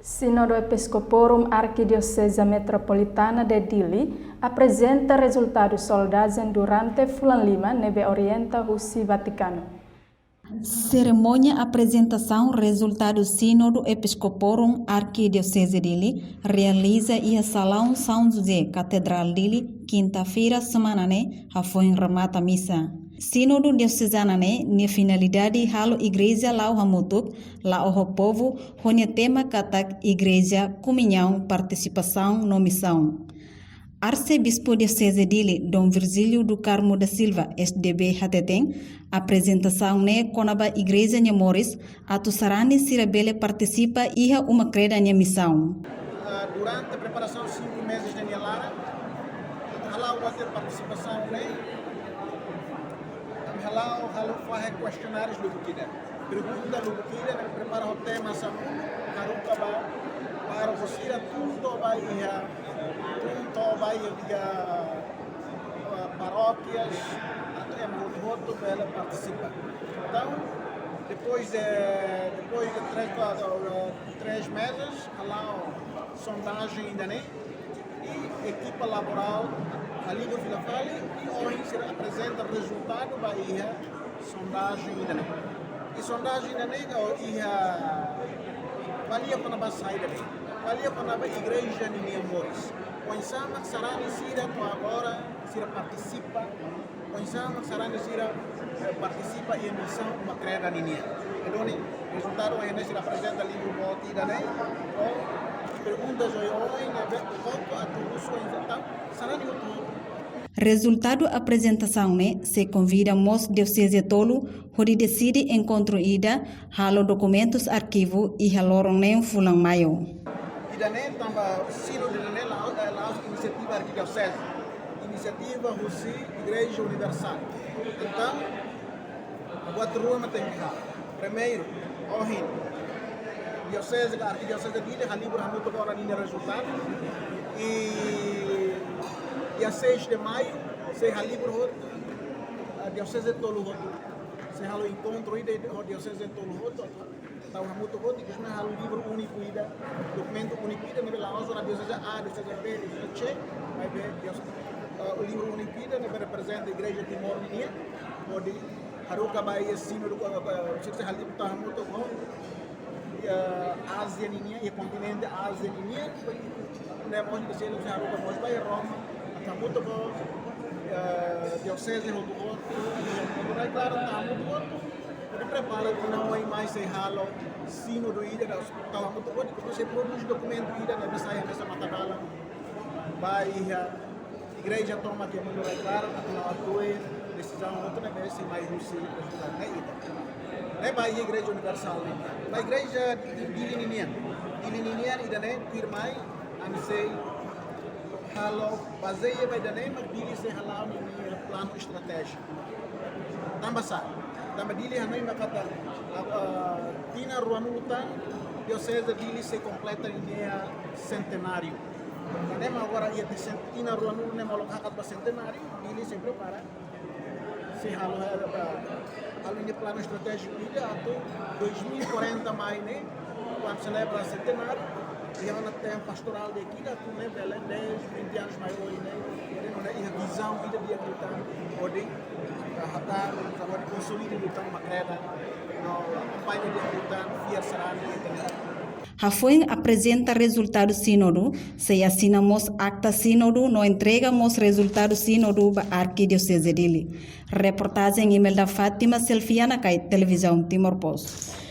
Sínodo Episcoporum Arquidiocesa Metropolitana de Dili apresenta resultados soldados durante Fulan 5 nebe Orienta Russi Vaticano. Cerimônia apresentação resultados Sínodo Episcoporum Arquidiocesa Dili realiza em Salão São José, Catedral Dili, quinta-feira semana a foi remata missa. Sínodo diocesana ne finalidade halo igreja lau hamutuk la o povo honya tema katak igreja comunhão participação no missão. Arcebispo diocese Dili Dom Virgílio do Carmo da Silva SDB Hateteng apresentação ne konaba igreja Nhamoris atu sarani sirabele participa iha uma creda nha missão. Durante a preparação 5 meses de Nhalara, halau ter participação ne halau faz questionários do Bukida. Pergunta do Bukida, prepara o tema samu, haruka para você tudo vai paróquias, até muito ela participa. Então, depois de 3 meses, halau sondagem ainda nem e equipa laboral ali do Filafali e hoje se apresenta o resultado da sondagem ainda nem. E sondagem ainda nem valia para a saída nem. Valia para a igreja de Nhamoris. Pensamos que será necessário agora se participa. Pensamos que será necessário participa em missão uma creda ninha. Então, o resultado ainda se apresenta ali no bote da nem. Perguntas hoje quanto a tudo isso então será de outro. Resultado apresentação se convida mos diocese tolo onde decide encontro ida halo documentos arquivo e halorong nem fulang maio. Ida nem tamba silo de nem la iniciativa arquidiocese, iniciativa Russi Igreja Universal. Então, quatro ruas tem que primeiro, ohin diocese da arquidiocese de Dili, halibur hamuto agora nem resultado e dia 6 de maio, se halibur a diocese de Tolo se halo encontro ida a diocese de Tolo então hamuto que é halo livro único ida documento único ida nível lá na diocese A, diocese B, diocese C, vai ver o livro único ida ne representa a igreja de Timor-Leste, onde haruka vai sínodo se halibur tá hamuto Ásia ninha e continente Ásia ninha né onde se ele haruka mos vai Roma muito bom, diocese do outro, é claro, muito bom, ele prepara que não é mais se halo, sino do ida, estava muito bom, que você produz documento ida, na saia nessa matagala, vai a igreja toma que é muito claro, não atua, decisão outra vez, se mais Rússia, né ida. Vai a igreja universal, a igreja de Dilinian, ida né, firmai, anisei, halo baseia vai dar nem dili se halau ni plano estratégico tambasa tamba dili hanoi makata tina ruanutan diocese dili se completa linha centenário nem agora ia de tina ruanu nem malok hakat ba centenário dili se prepara se halo ni plano estratégico dili ato 2040 mais né quando celebra centenário e ela tem pastoral de aqui, da turma dela 10, 20 anos mais hoje, né? E a visão vida de lutar, onde agora consolida lutar uma creda, acompanha de lutar, via será Hafoin apresenta resultado sínodo, se assinamos acta sínodo, não entregamos resultado sínodo para a Arquidiocese Dili. Reportagem email da Fátima Selfiana, Televisão Timor Post.